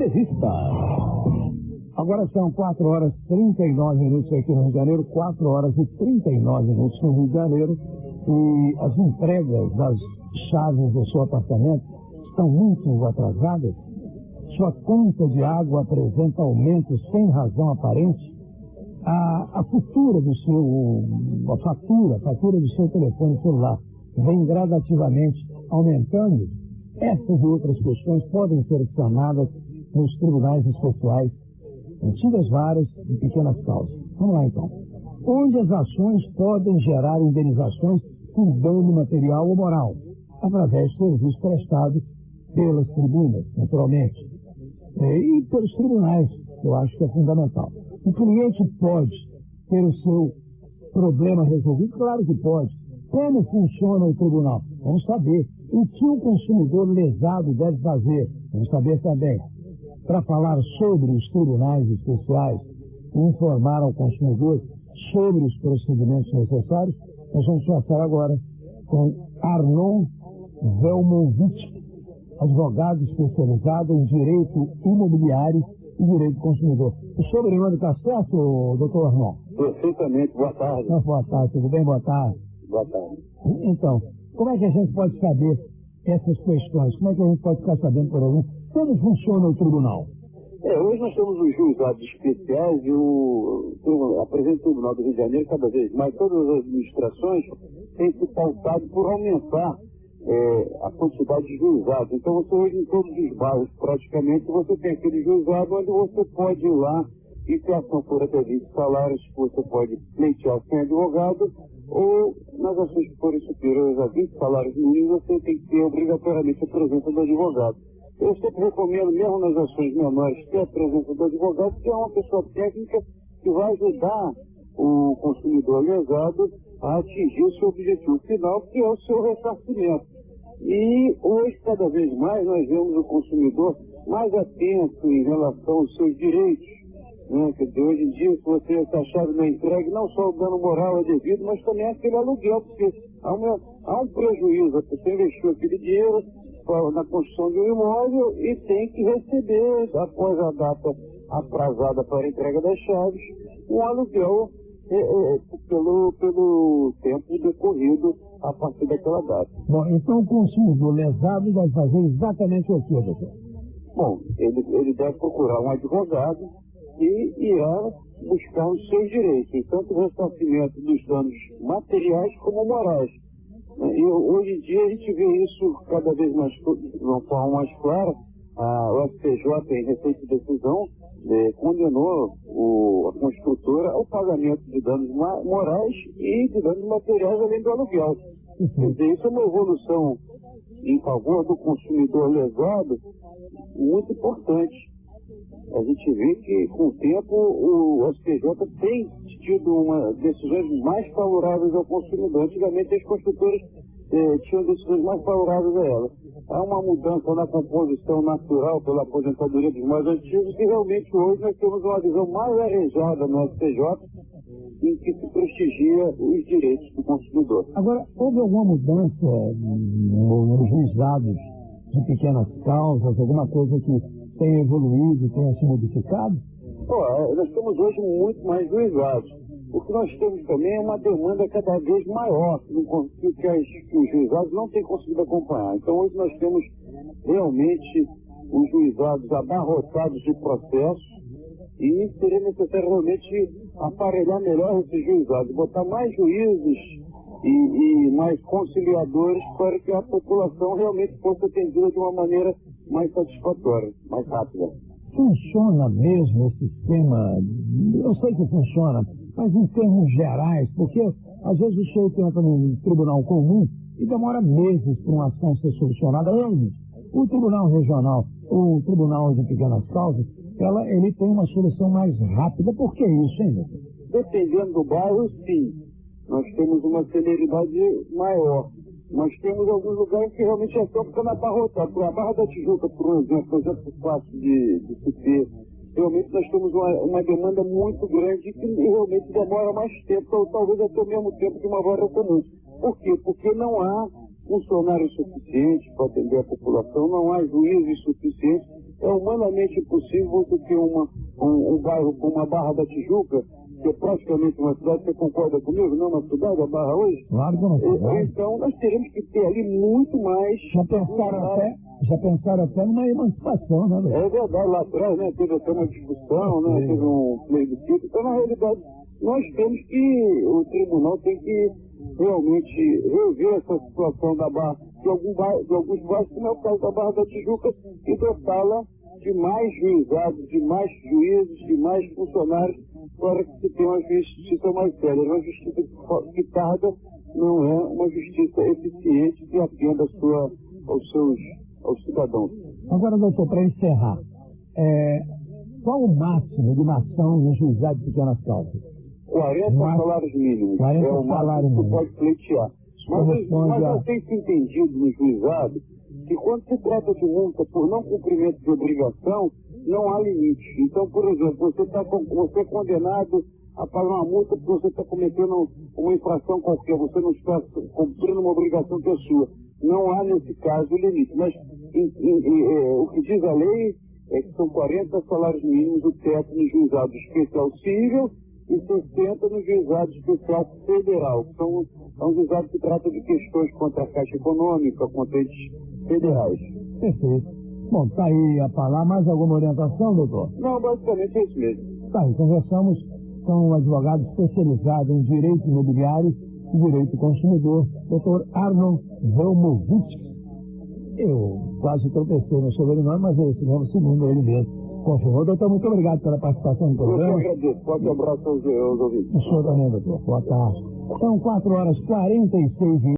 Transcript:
Entrevista. Agora são 4h39 aqui no Rio de Janeiro, 4h39 no Rio de Janeiro, e as entregas das chaves do seu apartamento estão muito atrasadas. Sua conta de água apresenta aumento sem razão aparente. A fatura do seu telefone celular vem gradativamente aumentando. Essas e outras questões podem ser sanadas nos tribunais especiais, antigas varas e pequenas causas. Vamos lá, então. Onde as ações podem gerar indenizações por dano material ou moral, através de serviços prestados pelas tribunas, naturalmente, e pelos tribunais, que eu acho que é fundamental. O cliente pode ter o seu problema resolvido? Claro que pode. Como funciona o tribunal? Vamos saber. O que o consumidor lesado deve fazer? Vamos saber também. Para falar sobre os tribunais especiais e informar ao consumidor sobre os procedimentos necessários, nós vamos passar agora com Arnon Velmovich, advogado especializado em direito imobiliário e direito do consumidor. O sobrenome está certo, doutor Arnon? Perfeitamente. Boa tarde. Boa tarde, tudo bem? Boa tarde. Boa tarde. Então, como é que a gente pode saber essas questões? Como é que a gente pode ficar sabendo, por exemplo, como funciona o tribunal? Hoje nós temos os juizados especiais e a Presidente do Tribunal do Rio de Janeiro, cada vez mais, todas as administrações têm se pautado por aumentar a quantidade de juizados. Então, você hoje em todos os bairros, praticamente, você tem aquele juizado onde você pode ir lá e ter ação por até 20 salários, que você pode pleitear sem advogado, ou nas ações que forem superiores a 20 salários mínimos, você tem que ter obrigatoriamente a presença do advogado. Eu sempre recomendo, mesmo nas ações menores, ter a presença do advogado, que é uma pessoa técnica que vai ajudar o consumidor lesado a atingir o seu objetivo final, que é o seu ressarcimento. E hoje, cada vez mais, nós vemos o consumidor mais atento em relação aos seus direitos. Quer dizer, hoje em dia, se você está achado na entrega, não só o dano moral é devido, mas também aquele aluguel, porque há um prejuízo. Você investiu aquele dinheiro na construção de um imóvel e tem que receber, após a data atrasada para a entrega das chaves, um aluguel pelo tempo decorrido a partir daquela data. Bom, então o consumidor lesado vai fazer exatamente o que, doutor? Bom, ele deve procurar um advogado e irá buscar os seus direitos, tanto o ressarcimento dos danos materiais como morais. E hoje em dia a gente vê isso cada vez mais, de uma forma mais clara. O STJ, em recente decisão, condenou a construtora ao pagamento de danos morais e de danos materiais, além do aluguel. Quer dizer, isso é uma evolução em favor do consumidor lesado muito importante. A gente vê que, com o tempo, o STJ tem tido decisões mais favoráveis ao consumidor. Antigamente, as construtoras tinham decisões mais favoráveis a ela. Há uma mudança na composição natural pela aposentadoria dos mais antigos e, realmente, hoje nós temos uma visão mais arejada no STJ em que se prestigia os direitos do consumidor. Agora, houve alguma mudança nos juizados de pequenas causas, alguma coisa que tenha evoluído, tenha se modificado? Nós temos hoje muito mais juizados. O que nós temos também é uma demanda cada vez maior, que os juizados não têm conseguido acompanhar. Então hoje nós temos realmente os juizados abarrotados de processos e seria necessário realmente aparelhar melhor esses juizados, botar mais juízes e mais conciliadores para que a população realmente fosse atendida de uma maneira mais satisfatória, mais rápida. Funciona mesmo esse sistema? Eu sei que funciona, mas em termos gerais, porque às vezes o sujeito entra num tribunal comum e demora meses para uma ação ser solucionada. O tribunal regional, o tribunal de pequenas causas, ele tem uma solução mais rápida. Por que isso, hein, doutor? Dependendo do bairro, sim. Nós temos uma celeridade maior. Nós temos alguns lugares que realmente estão ficando abarrotados. A Barra da Tijuca, por exemplo, fácil de se ter. Realmente nós temos uma demanda muito grande que realmente demora mais tempo, ou talvez até o mesmo tempo de uma vara comum. Por quê? Porque não há funcionários suficientes para atender a população, não há juízes suficientes É humanamente impossível você ter um bairro como a Barra da Tijuca, que é praticamente uma cidade. Você concorda comigo? Não é uma cidade, a Barra hoje? Claro que é uma cidade. Então nós teremos que ter ali muito mais... Já pensaram até numa emancipação, né, doutor? É verdade, lá atrás, né, teve até uma discussão, né, teve um plebiscito. Então, na realidade, nós temos que, o tribunal tem que realmente rever essa situação da Barra, de alguns bairros, como é o caso da Barra da Tijuca, e dotá-la de mais juizados, de mais juízes, de mais funcionários, para que se tenha uma justiça mais séria. Uma justiça que tarda não é uma justiça eficiente que atenda aos cidadãos. Agora, doutor, para encerrar, qual o máximo de uma ação no juizado de pequenas causas? 40 salários mínimos. 40 é o salários máximo que mínimos. pode pleitear. Mas eu tenho se entendido no juizado que quando se trata de multa por não cumprimento de obrigação, não há limite. Então, por exemplo, você é condenado a pagar uma multa porque você está cometendo uma infração qualquer, você não está cumprindo uma obrigação que é sua. Não há, nesse caso, limite. Mas o que diz a lei é que são 40 salários mínimos o teto no juizado especial civil e 60 no juizado especial federal. É um juizado que trata de questões contra a Caixa Econômica, contra entes federais. Perfeito. Bom, está aí a falar. Mais alguma orientação, doutor? Não, basicamente é isso mesmo. Tá aí, conversamos com um advogado especializado em direito imobiliário e direito do consumidor, doutor Arnon Velmovich. Eu quase tropecei no sobrenome, mas é esse mesmo, segundo ele mesmo. Confirmou, doutor, muito obrigado pela participação no programa. Eu que agradeço. Forte abraço aos ouvintes. O senhor também, doutor. Boa tarde. São 4h46